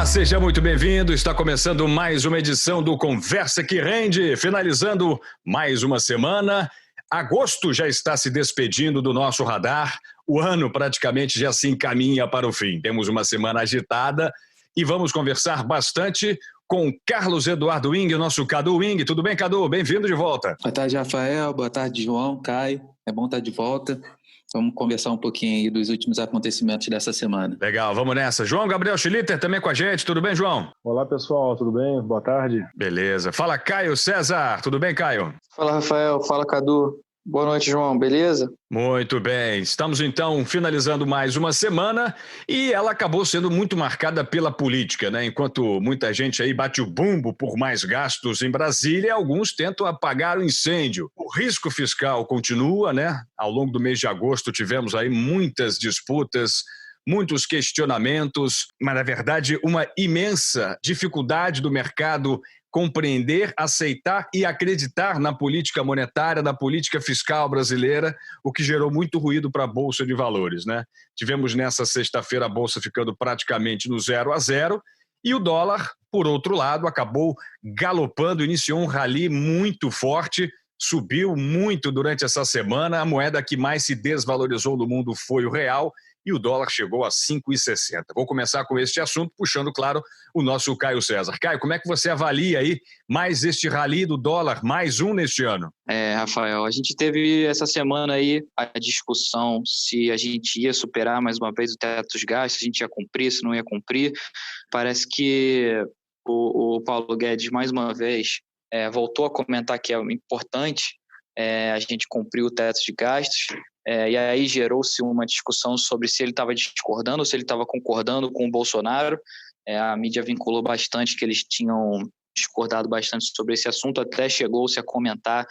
Olá, seja muito bem-vindo. Está começando mais uma edição do Conversa que Rende, finalizando mais uma semana. Agosto já está se despedindo do nosso radar. O ano praticamente já se encaminha para o fim. Temos uma semana agitada e vamos conversar bastante com Carlos Eduardo Wing, o nosso Cadu Wing. Tudo bem, Cadu? Bem-vindo de volta. Boa tarde, Rafael. Boa tarde, João, Caio. É bom estar de volta. Vamos conversar um pouquinho aí dos últimos acontecimentos dessa semana. Legal, vamos nessa. João Gabriel Schlitter também com a gente. Tudo bem, João? Olá, pessoal. Tudo bem? Boa tarde. Beleza. Fala, Caio César. Tudo bem, Caio? Fala, Rafael. Fala, Cadu. Boa noite, João. Beleza? Muito bem. Estamos, então, finalizando mais uma semana e ela acabou sendo muito marcada pela política, né? Enquanto muita gente aí bate o bumbo por mais gastos em Brasília, alguns tentam apagar o incêndio. O risco fiscal continua, né? Ao longo do mês de agosto tivemos aí muitas disputas, muitos questionamentos, mas, na verdade, uma imensa dificuldade do mercado compreender, aceitar e acreditar na política monetária, na política fiscal brasileira, o que gerou muito ruído para a Bolsa de Valores, né? Tivemos nessa sexta-feira a Bolsa ficando praticamente no 0-0 e o dólar, por outro lado, acabou galopando, iniciou um rally muito forte, subiu muito durante essa semana, a moeda que mais se desvalorizou no mundo foi o real, e o dólar chegou a 5,60. Vou começar com este assunto, puxando, claro, o nosso Caio César. Caio, como é que você avalia aí mais este rally do dólar, mais um neste ano? Rafael, a gente teve essa semana aí a discussão se a gente ia superar mais uma vez o teto dos gastos, se a gente ia cumprir, se não ia cumprir. Parece que o Paulo Guedes, mais uma vez, voltou a comentar que é importante a gente cumprir o teto de gastos. E aí gerou-se uma discussão sobre se ele estava discordando ou se ele estava concordando com o Bolsonaro. A mídia vinculou bastante que eles tinham discordado bastante sobre esse assunto, até chegou-se a comentar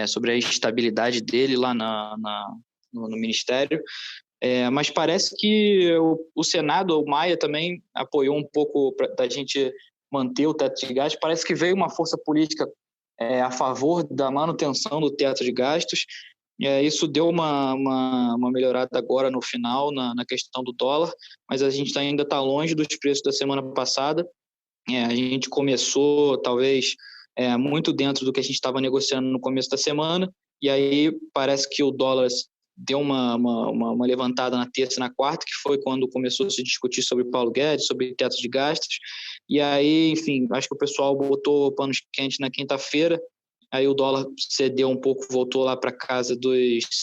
sobre a estabilidade dele lá no Ministério. Mas parece que o Senado, o Maia também apoiou um pouco da gente manter o teto de gastos. Parece que veio uma força política a favor da manutenção do teto de gastos. Isso deu uma melhorada agora no final na questão do dólar, mas a gente ainda está longe dos preços da semana passada. A gente começou, talvez, muito dentro do que a gente estava negociando no começo da semana, e aí parece que o dólar deu uma levantada na terça e na quarta, que foi quando começou a se discutir sobre Paulo Guedes, sobre teto de gastos, e aí, enfim, acho que o pessoal botou panos quentes na quinta-feira. Aí o dólar cedeu um pouco, voltou lá para casa dos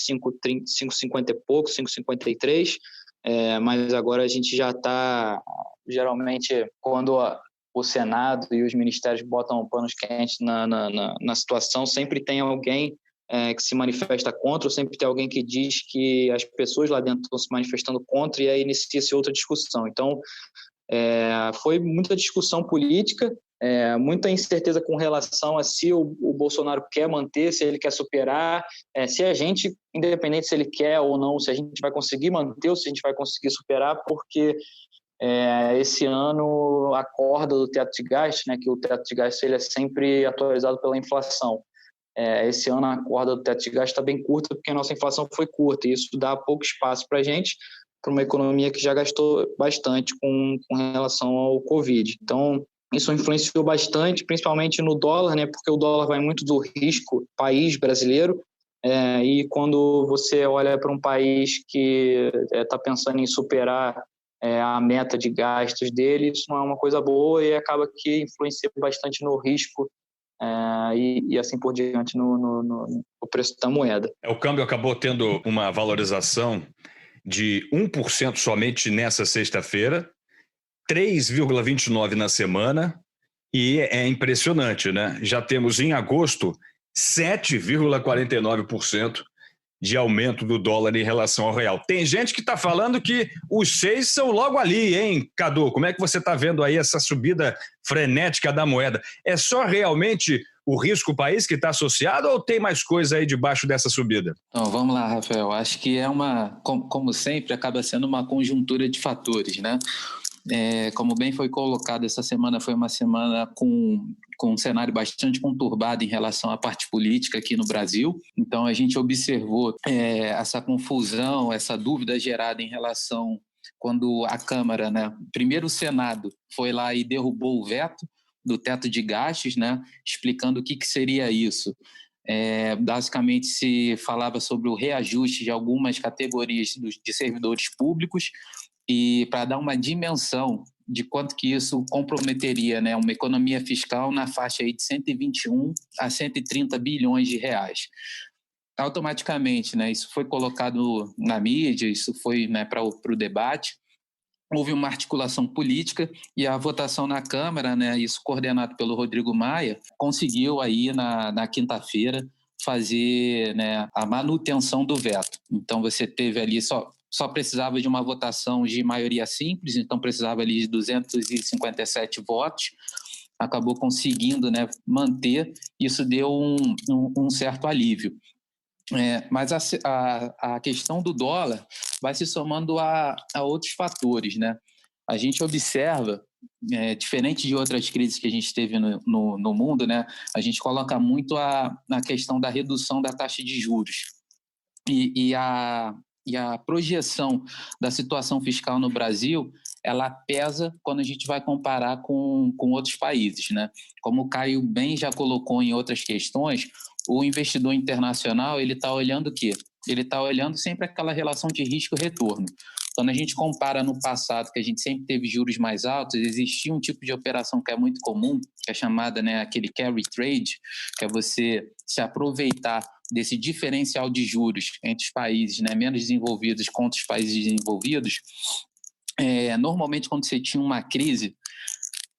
5,50 e pouco, 5,53, mas agora a gente já está, geralmente, quando o Senado e os ministérios botam panos quentes na situação, sempre tem alguém que se manifesta contra, ou sempre tem alguém que diz que as pessoas lá dentro estão se manifestando contra, e aí inicia-se outra discussão. Então, foi muita discussão política, muita incerteza com relação a se o Bolsonaro quer manter, se ele quer superar, se a gente, independente se ele quer ou não, se a gente vai conseguir manter ou se a gente vai conseguir superar, porque esse ano a corda do teto de gastos, né, que o teto de gastos ele é sempre atualizado pela inflação. Esse ano a corda do teto de gastos está bem curta porque a nossa inflação foi curta e isso dá pouco espaço para a gente, para uma economia que já gastou bastante com relação ao Covid. Então, isso influenciou bastante, principalmente no dólar, né, porque o dólar vai muito do risco país brasileiro, e quando você olha para um país que está pensando em superar a meta de gastos dele, isso não é uma coisa boa e acaba que influencia bastante no risco e assim por diante no preço da moeda. O câmbio acabou tendo uma valorização de 1% somente nessa sexta-feira, 3,29% na semana, e é impressionante, né? Já temos em agosto 7,49% de aumento do dólar em relação ao real. Tem gente que está falando que os 6 são logo ali, hein, Cadu? Como é que você está vendo aí essa subida frenética da moeda? É só realmente o risco país que está associado ou tem mais coisa aí debaixo dessa subida? Então, vamos lá, Rafael. Acho que como sempre, acaba sendo uma conjuntura de fatores, né? Como bem foi colocado, essa semana foi uma semana com um cenário bastante conturbado em relação à parte política aqui no Brasil. Então, a gente observou essa confusão, essa dúvida gerada em relação quando a Câmara, né, primeiro o Senado foi lá e derrubou o veto do teto de gastos, né, explicando o que seria isso. Basicamente se falava sobre o reajuste de algumas categorias de servidores públicos e para dar uma dimensão de quanto que isso comprometeria, né, uma economia fiscal na faixa aí de 121 a 130 bilhões de reais. Automaticamente, né, isso foi colocado na mídia, isso foi, né, para o debate. Houve uma articulação política e a votação na Câmara, né, isso coordenado pelo Rodrigo Maia, conseguiu aí na quinta-feira fazer, né, a manutenção do veto. Então você teve ali só precisava de uma votação de maioria simples, então precisava ali de 257 votos, acabou conseguindo, né, manter, isso deu um certo alívio. Mas a questão do dólar vai se somando a outros fatores, né? A gente observa, diferente de outras crises que a gente teve no mundo, né? A gente coloca muito a questão da redução da taxa de juros. E a projeção da situação fiscal no Brasil, ela pesa quando a gente vai comparar com outros países, né? Como o Caio bem já colocou em outras questões, o investidor internacional, ele está olhando o quê? Ele está olhando sempre aquela relação de risco-retorno. Quando a gente compara no passado, que a gente sempre teve juros mais altos, existia um tipo de operação que é muito comum, que é chamada, né, aquele carry trade, que é você se aproveitar desse diferencial de juros entre os países, né, menos desenvolvidos contra os países desenvolvidos. Normalmente, quando você tinha uma crise,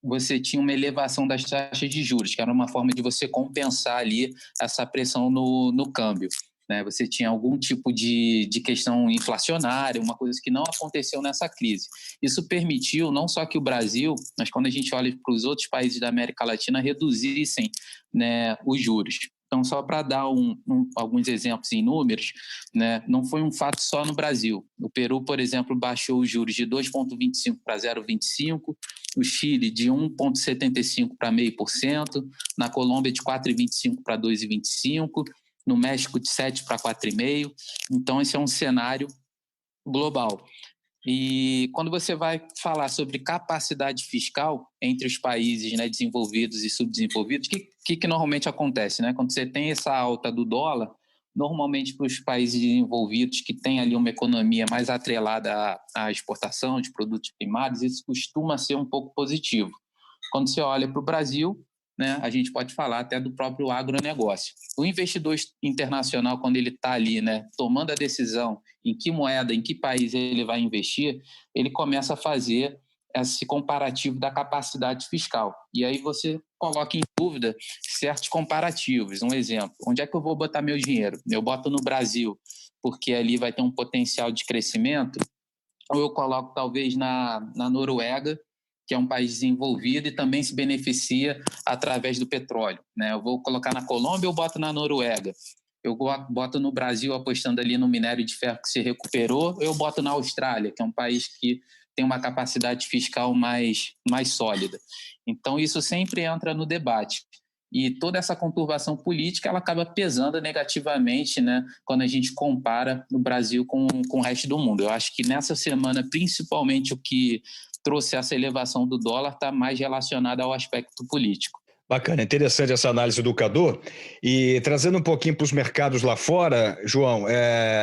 você tinha uma elevação das taxas de juros, que era uma forma de você compensar ali essa pressão no câmbio, né? Você tinha algum tipo de questão inflacionária, uma coisa que não aconteceu nessa crise. Isso permitiu não só que o Brasil, mas quando a gente olha para os outros países da América Latina, reduzissem, né, os juros. Então, só para dar alguns exemplos em números, né, não foi um fato só no Brasil. O Peru, por exemplo, baixou os juros de 2,25% para 0,25%, o Chile de 1,75% para 0,5%, na Colômbia de 4,25% para 2,25%, no México de 7% para 4,5%. Então, esse é um cenário global. E quando você vai falar sobre capacidade fiscal entre os países, né, desenvolvidos e subdesenvolvidos, o que normalmente acontece, né? Quando você tem essa alta do dólar, normalmente para os países desenvolvidos que têm ali uma economia mais atrelada à exportação de produtos primários, isso costuma ser um pouco positivo. Quando você olha para o Brasil, né, a gente pode falar até do próprio agronegócio. O investidor internacional, quando ele está ali, né, tomando a decisão em que moeda, em que país ele vai investir, ele começa a fazer esse comparativo da capacidade fiscal. E aí você coloca em dúvida certos comparativos. Um exemplo, onde é que eu vou botar meu dinheiro? Eu boto no Brasil, porque ali vai ter um potencial de crescimento, ou eu coloco talvez na Noruega, que é um país desenvolvido e também se beneficia através do petróleo, né? Eu vou colocar na Colômbia ou boto na Noruega? Eu boto no Brasil apostando ali no minério de ferro que se recuperou, ou eu boto na Austrália, que é um país que tem uma capacidade fiscal mais sólida. Então, isso sempre entra no debate. E toda essa conturbação política ela acaba pesando negativamente, né, quando a gente compara o Brasil com o resto do mundo. Eu acho que nessa semana, principalmente, o que trouxe essa elevação do dólar está mais relacionado ao aspecto político. Bacana, interessante essa análise do Cadu. E trazendo um pouquinho para os mercados lá fora, João,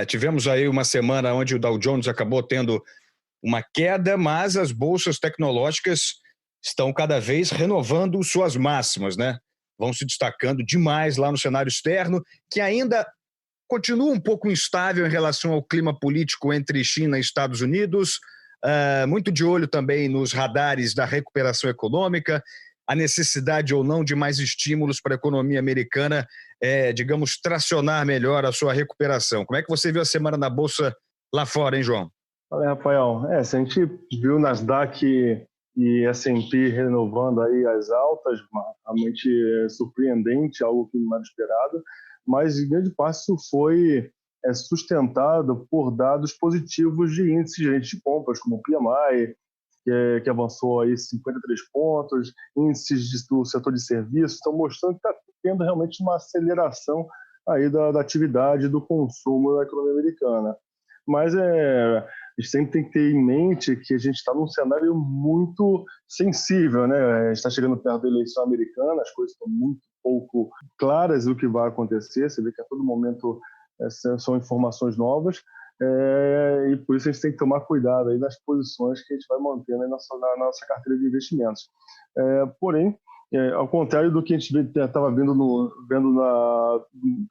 tivemos aí uma semana onde o Dow Jones acabou tendo uma queda, mas as bolsas tecnológicas estão cada vez renovando suas máximas, né? Vão se destacando demais lá no cenário externo, que ainda continua um pouco instável em relação ao clima político entre China e Estados Unidos, muito de olho também nos radares da recuperação econômica, a necessidade ou não de mais estímulos para a economia americana, digamos, tracionar melhor a sua recuperação. Como é que você viu a semana na Bolsa lá fora, hein, João? Olha, Rafael, se a gente viu o Nasdaq e S&P renovando aí as altas, realmente surpreendente, algo que não era esperado, mas em grande parte isso foi sustentado por dados positivos de índices de compras, como o PMI, que avançou aí 53 pontos, índices do setor de serviços, estão mostrando que está tendo realmente uma aceleração aí da atividade do consumo da economia americana. Mas a gente sempre tem que ter em mente que a gente está num cenário muito sensível, né? A gente está chegando perto da eleição americana, as coisas estão muito pouco claras do que vai acontecer, você vê que a todo momento são informações novas, e por isso a gente tem que tomar cuidado aí nas posições que a gente vai manter na nossa carteira de investimentos. Porém, ao contrário do que a gente estava vendo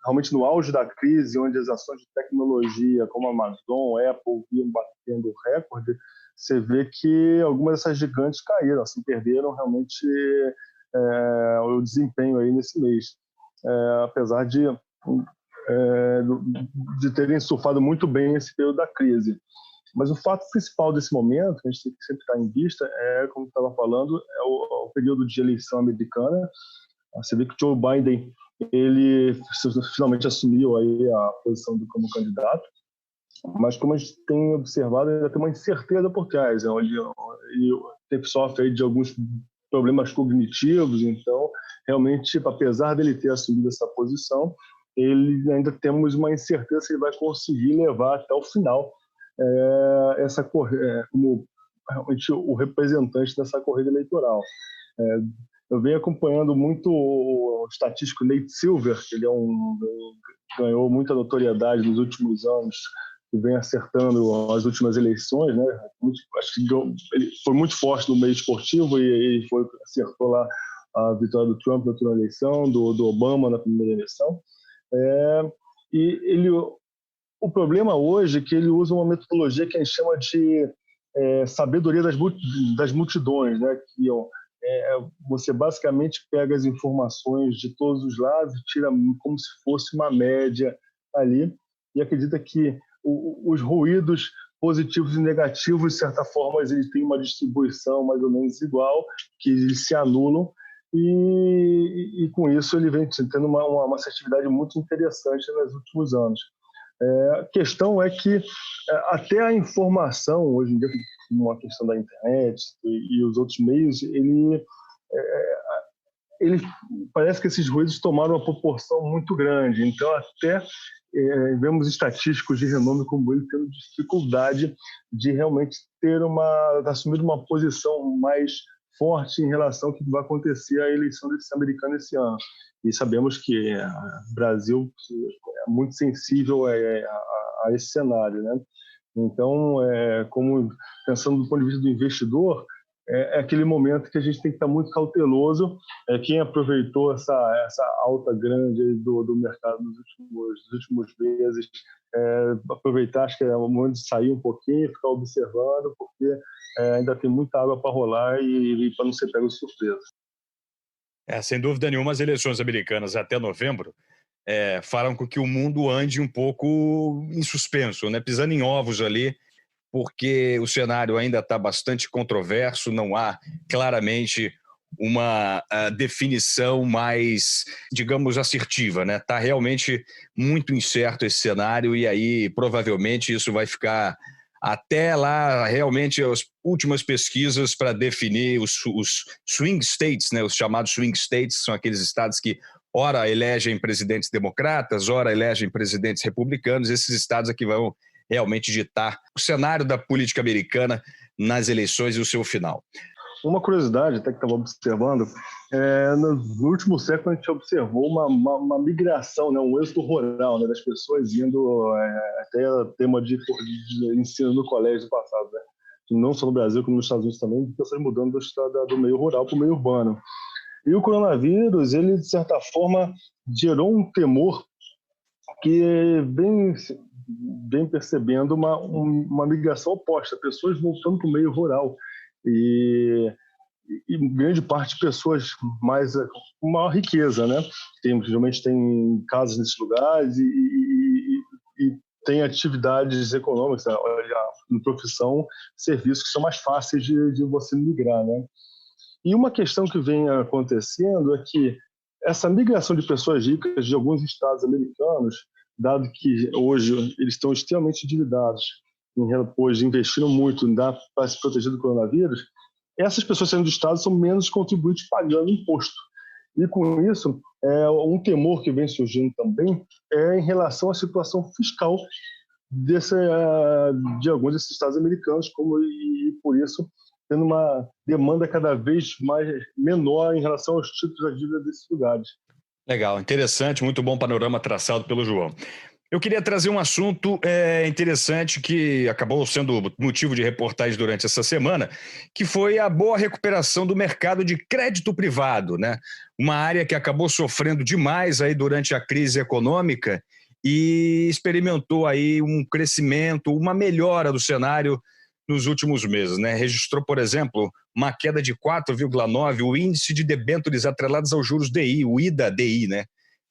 realmente no auge da crise, onde as ações de tecnologia como a Amazon, Apple vinham batendo recorde, você vê que algumas dessas gigantes caíram, assim, perderam realmente o desempenho aí nesse mês, apesar de terem surfado muito bem esse período da crise. Mas o fato principal desse momento, que a gente tem que sempre estar em vista, como estava falando, é o período de eleição americana. Você vê que o Joe Biden, ele finalmente assumiu aí a posição como candidato, mas como a gente tem observado, ainda tem uma incerteza por trás, onde ele sofre de alguns problemas cognitivos, então, realmente, apesar dele ter assumido essa posição, ele ainda temos uma incerteza se ele vai conseguir levar até o final essa corrida, como realmente o representante dessa corrida eleitoral. Eu venho acompanhando muito o estatístico Nate Silver, que ele ganhou muita notoriedade nos últimos anos, que vem acertando as últimas eleições, né? Acho que ele foi muito forte no meio esportivo e acertou lá a vitória do Trump na última eleição, do Obama na primeira eleição. O problema hoje é que ele usa uma metodologia que a gente chama de sabedoria das multidões, né? Que você basicamente pega as informações de todos os lados e tira como se fosse uma média ali e acredita que os ruídos positivos e negativos, de certa forma, eles têm uma distribuição mais ou menos igual, que eles se anulam e com isso ele vem tendo uma assertividade muito interessante nos últimos anos. A questão é que até a informação, hoje em dia, com a questão da internet e os outros meios, ele parece que esses ruídos tomaram uma proporção muito grande. Então, até vemos estatísticos de renome como ele tendo dificuldade de realmente assumir uma posição mais forte em relação ao que vai acontecer à eleição americana esse ano. E sabemos que o Brasil é muito sensível a esse cenário, né? Então, como pensando do ponto de vista do investidor, é aquele momento que a gente tem que estar muito cauteloso. Quem aproveitou essa alta grande do mercado nos últimos meses, aproveitar, acho que é o momento de sair um pouquinho, ficar observando, porque ainda tem muita água para rolar e para não ser pego de surpresa. Sem dúvida nenhuma, as eleições americanas até novembro farão com que o mundo ande um pouco em suspenso, né? Pisando em ovos ali, porque o cenário ainda está bastante controverso, não há claramente uma definição mais, digamos, assertiva, né? Está realmente muito incerto esse cenário e aí provavelmente isso vai ficar até lá realmente as últimas pesquisas para definir os swing states, né? Os chamados swing states, são aqueles estados que ora elegem presidentes democratas, ora elegem presidentes republicanos. Esses estados aqui vão realmente ditar o cenário da política americana nas eleições e o seu final. Uma curiosidade, até que estava observando, no último século a gente observou uma migração, né, um êxodo rural, né, das pessoas indo até tema de ensino no colégio do passado, né? Não só no Brasil, como nos Estados Unidos também, pessoas mudando do meio rural para o meio urbano. E o coronavírus, ele de certa forma gerou um temor que vem percebendo uma migração oposta, pessoas voltando para o meio rural e grande parte de pessoas com maior riqueza, né? Geralmente tem casas nesses lugares e tem atividades econômicas, profissão, serviços que são mais fáceis de você migrar, né? E uma questão que vem acontecendo é que essa migração de pessoas ricas de alguns estados americanos, dado que hoje eles estão extremamente endividados, depois investiram muito para se proteger do coronavírus, essas pessoas saindo do estado são menos contribuintes pagando imposto. E com isso, um temor que vem surgindo também é em relação à situação fiscal de alguns desses estados americanos, e por isso tendo uma demanda cada vez menor em relação aos títulos da dívida desses lugares. Legal, interessante, muito bom panorama traçado pelo João. Eu queria trazer um assunto interessante que acabou sendo motivo de reportagem durante essa semana, que foi a boa recuperação do mercado de crédito privado, né? Uma área que acabou sofrendo demais aí durante a crise econômica e experimentou aí um crescimento, uma melhora do cenário nos últimos meses, né? Registrou, por exemplo, uma queda de 4,9%, o índice de debêntures atrelados aos juros DI, o IDA-DI, né?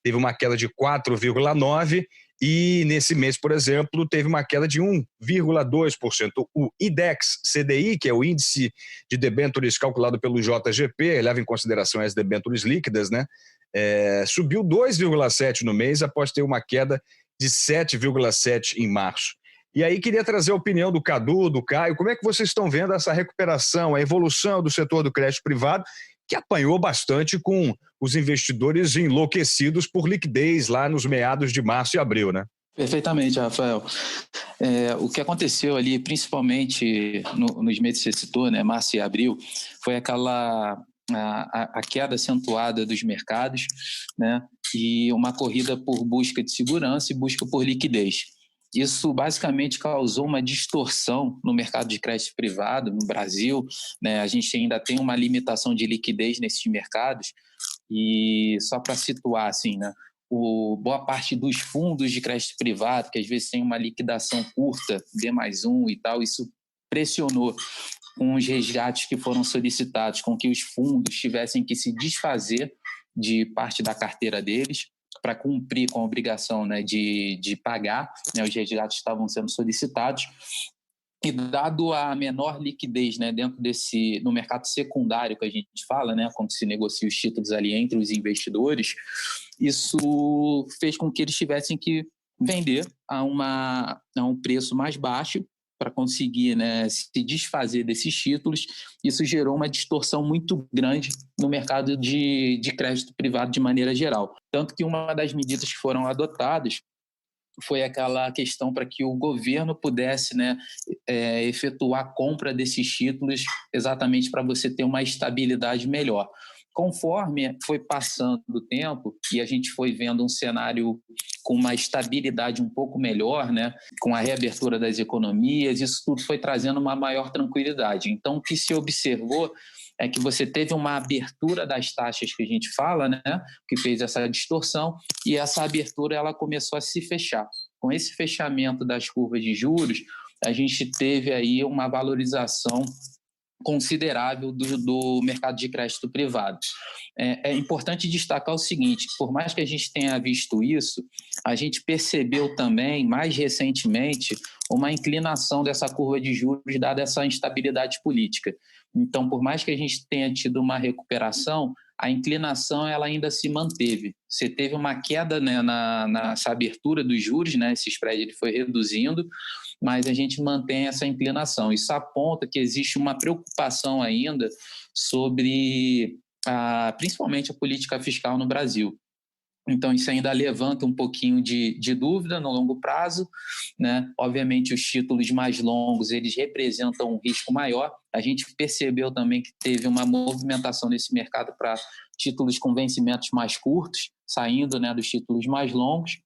Teve uma queda de 4,9%, e nesse mês, por exemplo, teve uma queda de 1,2%. O IDEX-CDI, que é o índice de debêntures calculado pelo JGP, leva em consideração as debêntures líquidas, né? Subiu 2,7% no mês, após ter uma queda de 7,7% em março. E aí queria trazer a opinião do Cadu, do Caio, como é que vocês estão vendo essa recuperação, a evolução do setor do crédito privado, que apanhou bastante com os investidores enlouquecidos por liquidez lá nos meados de março e abril, né? Perfeitamente, Rafael. O que aconteceu ali, principalmente nos meses que você citou, né, março e abril, foi a queda acentuada dos mercados, né, e uma corrida por busca de segurança e busca por liquidez. Isso basicamente causou uma distorção no mercado de crédito privado no Brasil, né? A gente ainda tem uma limitação de liquidez nesses mercados e só para situar, assim, né? Boa parte dos fundos de crédito privado, que às vezes tem uma liquidação curta, D+1 e tal, isso pressionou com os resgates que foram solicitados, com que os fundos tivessem que se desfazer de parte da carteira deles, para cumprir com a obrigação, né, de pagar, né, os resgates estavam sendo solicitados. E dado a menor liquidez, né, dentro no mercado secundário que a gente fala, né, quando se negocia os títulos ali entre os investidores, isso fez com que eles tivessem que vender a um preço mais baixo para conseguir, né, se desfazer desses títulos. Isso gerou uma distorção muito grande no mercado de crédito privado de maneira geral. Tanto que uma das medidas que foram adotadas foi aquela questão para que o governo pudesse, né, efetuar a compra desses títulos exatamente para você ter uma estabilidade melhor. Conforme foi passando o tempo e a gente foi vendo um cenário com uma estabilidade um pouco melhor, né, com a reabertura das economias, isso tudo foi trazendo uma maior tranquilidade. Então, o que se observou é que você teve uma abertura das taxas que a gente fala, né, que fez essa distorção, e essa abertura ela começou a se fechar. Com esse fechamento das curvas de juros, a gente teve aí uma valorização considerável do mercado de crédito privado. É importante destacar o seguinte: por mais que a gente tenha visto isso, a gente percebeu também, mais recentemente, uma inclinação dessa curva de juros dada essa instabilidade política. Então, por mais que a gente tenha tido uma recuperação, a inclinação ela ainda se manteve. Você teve uma queda, né, nessa abertura dos juros, né, esse spread ele foi reduzindo, mas a gente mantém essa inclinação. Isso aponta que existe uma preocupação ainda sobre, principalmente, a política fiscal no Brasil. Então, isso ainda levanta um pouquinho de dúvida no longo prazo, né? Obviamente, os títulos mais longos, eles representam um risco maior. A gente percebeu também que teve uma movimentação nesse mercado para títulos com vencimentos mais curtos, saindo, né, dos títulos mais longos.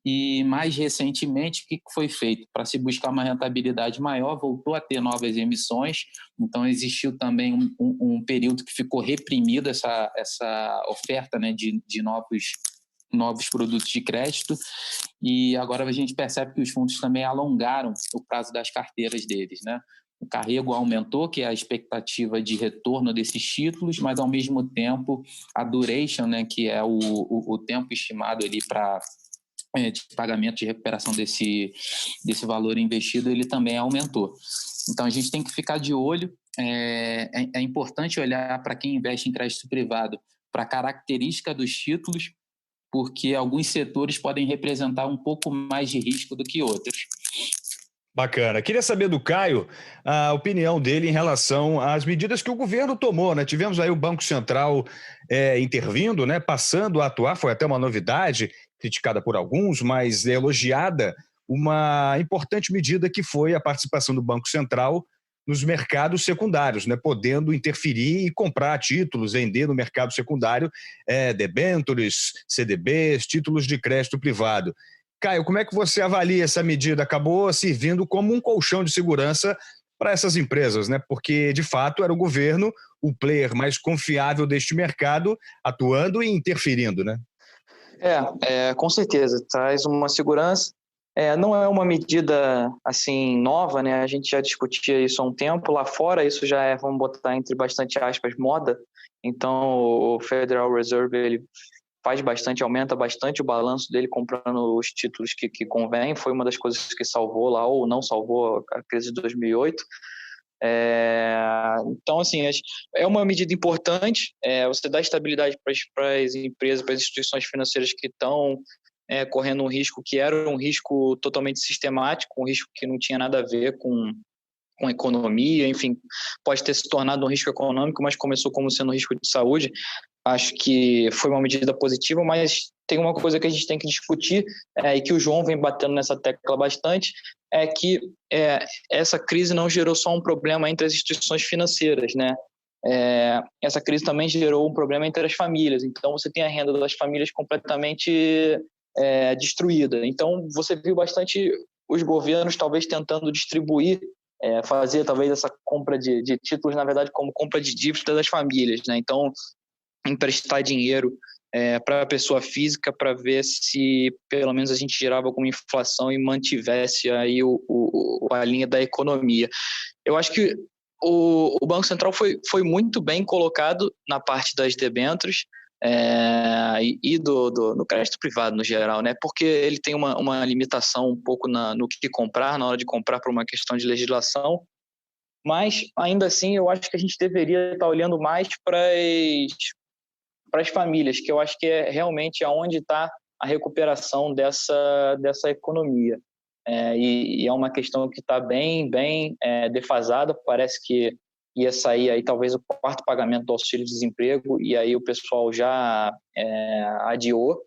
E, mais recentemente, o que foi feito? Para se buscar uma rentabilidade maior, voltou a ter novas emissões. Então, existiu também um período que ficou reprimido essa oferta, né, de novos produtos de crédito, e agora a gente percebe que os fundos também alongaram o prazo das carteiras deles, né? O carrego aumentou, que é a expectativa de retorno desses títulos, mas ao mesmo tempo a duration, né, que é o tempo estimado ali de pagamento de recuperação desse valor investido, ele também aumentou. Então a gente tem que ficar de olho. É importante olhar para quem investe em crédito privado para a característica dos títulos, porque alguns setores podem representar um pouco mais de risco do que outros. Bacana. Queria saber do Caio a opinião dele em relação às medidas que o governo tomou, né? Tivemos aí o Banco Central intervindo, né? Passando a atuar, foi até uma novidade, criticada por alguns, mas elogiada uma importante medida que foi a participação do Banco Central nos mercados secundários, né, podendo interferir e comprar títulos, vender no mercado secundário debêntures, CDBs, títulos de crédito privado. Caio, como é que você avalia essa medida? Acabou servindo como um colchão de segurança para essas empresas, né? Porque, de fato, era o governo o player mais confiável deste mercado, atuando e interferindo, né? Com certeza, traz uma segurança. Não é uma medida assim nova, né? A gente já discutia isso há um tempo. Lá fora isso já é, vamos botar entre bastante aspas, moda. Então o Federal Reserve ele aumenta bastante o balanço dele comprando os títulos que convém. Foi uma das coisas que salvou lá ou não salvou a crise de 2008. Então, assim, é uma medida importante. Você dá estabilidade para as empresas, para as instituições financeiras que estão correndo um risco que era um risco totalmente sistemático, um risco que não tinha nada a ver com economia, enfim, pode ter se tornado um risco econômico, mas começou como sendo um risco de saúde. Acho que foi uma medida positiva, mas tem uma coisa que a gente tem que discutir, e que o João vem batendo nessa tecla bastante, é que essa crise não gerou só um problema entre as instituições financeiras, né? Essa crise também gerou um problema entre as famílias. Então, você tem a renda das famílias completamente destruída. Então, você viu bastante os governos talvez tentando distribuir, fazer talvez essa compra de títulos, na verdade, como compra de dívida das famílias, né? Então, emprestar dinheiro para a pessoa física para ver se pelo menos a gente gerava alguma inflação e mantivesse aí a linha da economia. Eu acho que o Banco Central foi muito bem colocado na parte das debêntures e do crédito privado no geral, né? Porque ele tem uma limitação um pouco no que comprar, na hora de comprar por uma questão de legislação, mas ainda assim eu acho que a gente deveria estar olhando mais para as famílias, que eu acho que é realmente aonde está a recuperação dessa economia. E é uma questão que está bem defasada. Parece que ia sair aí talvez o quarto pagamento do auxílio-desemprego e aí o pessoal já adiou.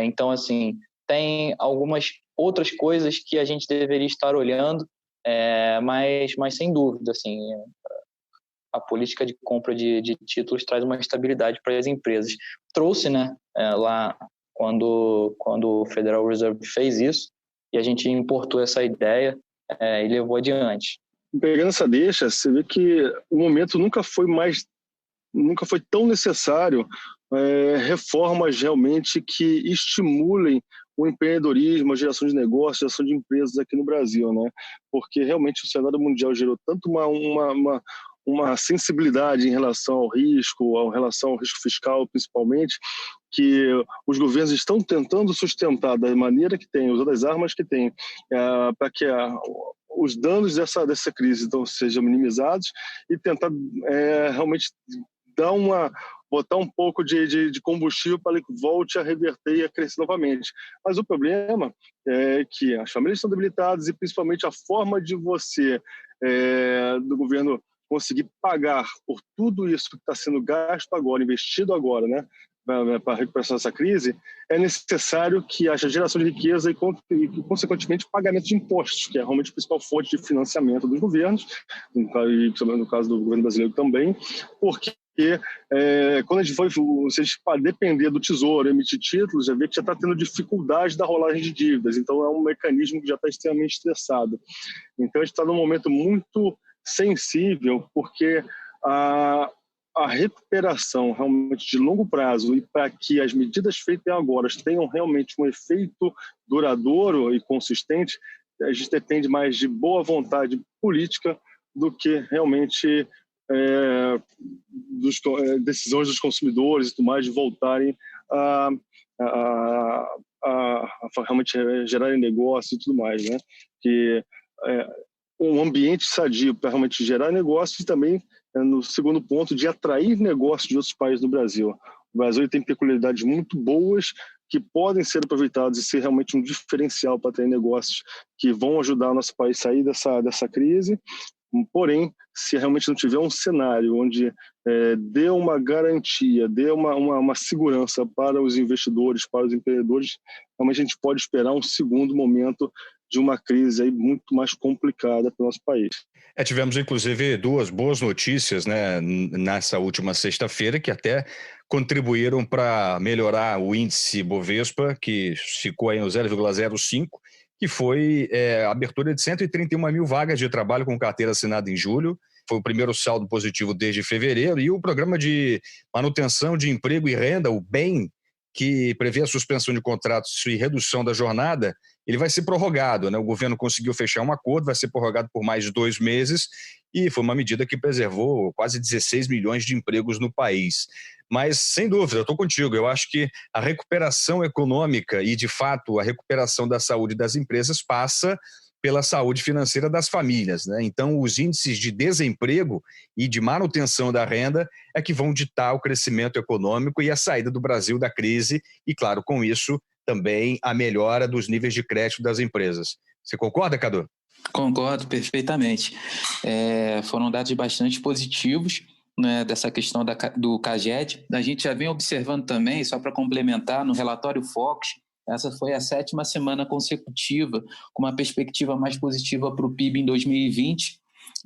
Então, assim, tem algumas outras coisas que a gente deveria estar olhando, mas sem dúvida, assim, a política de compra de títulos traz uma estabilidade para as empresas. Trouxe, né, lá quando o Federal Reserve fez isso, e a gente importou essa ideia e levou adiante. Pegando essa deixa, você vê que o momento nunca foi tão necessário reformas realmente que estimulem o empreendedorismo, a geração de negócios, a geração de empresas aqui no Brasil, né? Porque realmente o cenário mundial gerou tanto uma sensibilidade em relação ao risco fiscal principalmente, que os governos estão tentando sustentar da maneira que tem, usando as armas que tem, para que os danos dessa crise então, sejam minimizados e tentar realmente botar um pouco de combustível para que volte a reverter e a crescer novamente. Mas o problema é que as famílias estão debilitadas e principalmente a forma de você, do governo, conseguir pagar por tudo isso que está sendo gasto agora, investido agora, né, para a recuperação dessa crise, é necessário que haja geração de riqueza e, consequentemente, pagamento de impostos, que é realmente a principal fonte de financiamento dos governos, no caso do governo brasileiro também, porque quando a gente se a gente depender do Tesouro, emitir títulos, já vê que já está tendo dificuldade da rolagem de dívidas, então é um mecanismo que já está extremamente estressado. Então a gente está num momento muito sensível, porque a recuperação realmente de longo prazo e para que as medidas feitas agora tenham realmente um efeito duradouro e consistente, a gente depende mais de boa vontade política do que realmente decisões dos consumidores e tudo mais de voltarem a realmente gerarem negócio e tudo mais, né? Que um ambiente sadio para realmente gerar negócios e também, no segundo ponto, de atrair negócios de outros países do Brasil. O Brasil tem peculiaridades muito boas que podem ser aproveitadas e ser realmente um diferencial para atrair negócios que vão ajudar o nosso país a sair dessa crise Porém, se realmente não tiver um cenário onde dê uma garantia, dê uma segurança para os investidores, para os empreendedores, realmente a gente pode esperar um segundo momento de uma crise aí muito mais complicada para o nosso país. Tivemos, inclusive, duas boas notícias, né, nessa última sexta-feira, que até contribuíram para melhorar o índice Bovespa, que ficou aí no 0,05, que foi a abertura de 131 mil vagas de trabalho com carteira assinada em julho. Foi o primeiro saldo positivo desde fevereiro. E o programa de manutenção de emprego e renda, o BEM, que prevê a suspensão de contratos e redução da jornada, ele vai ser prorrogado, né? O governo conseguiu fechar um acordo, vai ser prorrogado por mais 2 meses e foi uma medida que preservou quase 16 milhões de empregos no país. Mas, sem dúvida, eu estou contigo, eu acho que a recuperação econômica e, de fato, a recuperação da saúde das empresas passa pela saúde financeira das famílias, né? Então, os índices de desemprego e de manutenção da renda é que vão ditar o crescimento econômico e a saída do Brasil da crise e, claro, com isso, também a melhora dos níveis de crédito das empresas. Você concorda, Cadu? Concordo perfeitamente. Foram dados bastante positivos, né, dessa questão do CAGED. A gente já vem observando também, só para complementar, no relatório Focus, essa foi a 7ª semana consecutiva com uma perspectiva mais positiva para o PIB em 2020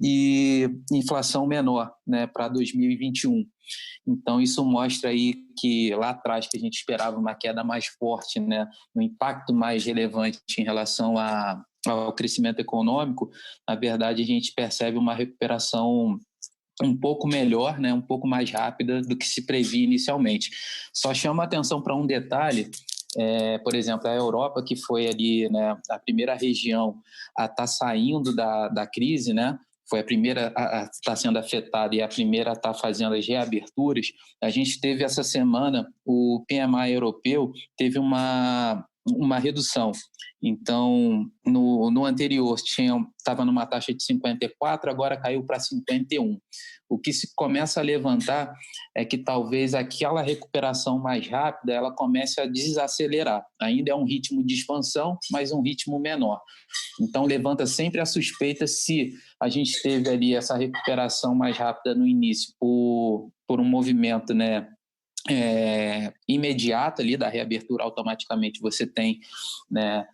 e inflação menor, né, para 2021. Então, isso mostra aí que lá atrás que a gente esperava uma queda mais forte, né, um impacto mais relevante em relação ao crescimento econômico, na verdade a gente percebe uma recuperação um pouco melhor, né, um pouco mais rápida do que se previa inicialmente. Só chama a atenção para um detalhe, por exemplo, a Europa, que foi ali, né, a primeira região a estar saindo da crise, né, foi a primeira a estar sendo afetada e a primeira a estar fazendo as reaberturas. A gente teve essa semana, o PMI europeu teve uma redução. Então, no anterior estava numa taxa de 54, agora caiu para 51. O que se começa a levantar é que talvez aquela recuperação mais rápida ela comece a desacelerar. Ainda é um ritmo de expansão, mas um ritmo menor. Então, levanta sempre a suspeita se a gente teve ali essa recuperação mais rápida no início por um movimento, né, imediato ali da reabertura, automaticamente você tem, né,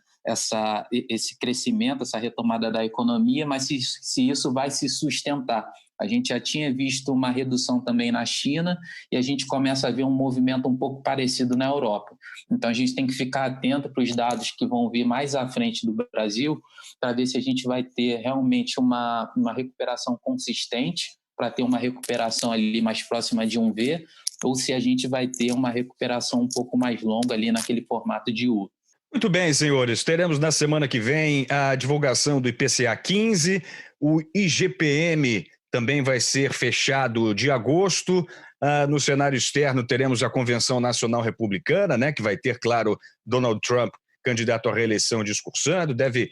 esse crescimento, essa retomada da economia, mas se isso vai se sustentar. A gente já tinha visto uma redução também na China e a gente começa a ver um movimento um pouco parecido na Europa. Então, a gente tem que ficar atento para os dados que vão vir mais à frente do Brasil para ver se a gente vai ter realmente uma recuperação consistente, para ter uma recuperação ali mais próxima de um V, ou se a gente vai ter uma recuperação um pouco mais longa ali naquele formato de U. Muito bem, senhores. Teremos na semana que vem a divulgação do IPCA 15, o IGPM também vai ser fechado de agosto. No cenário externo teremos a Convenção Nacional Republicana, né, que vai ter, claro, Donald Trump, candidato à reeleição, discursando, deve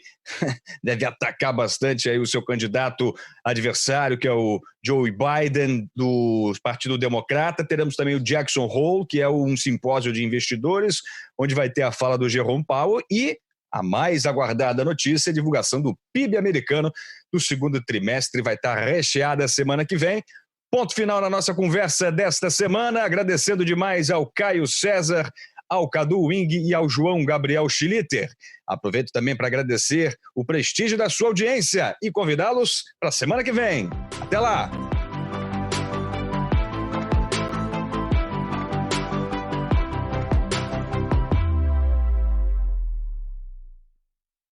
atacar bastante aí o seu candidato adversário, que é o Joe Biden, do Partido Democrata. Teremos também o Jackson Hole, que é um simpósio de investidores, onde vai ter a fala do Jerome Powell e a mais aguardada notícia, a divulgação do PIB americano do segundo trimestre, vai estar recheada semana que vem. Ponto final na nossa conversa desta semana, agradecendo demais ao Caio César, ao Cadu Wing e ao João Gabriel Schlitter. Aproveito também para agradecer o prestígio da sua audiência e convidá-los para a semana que vem. Até lá!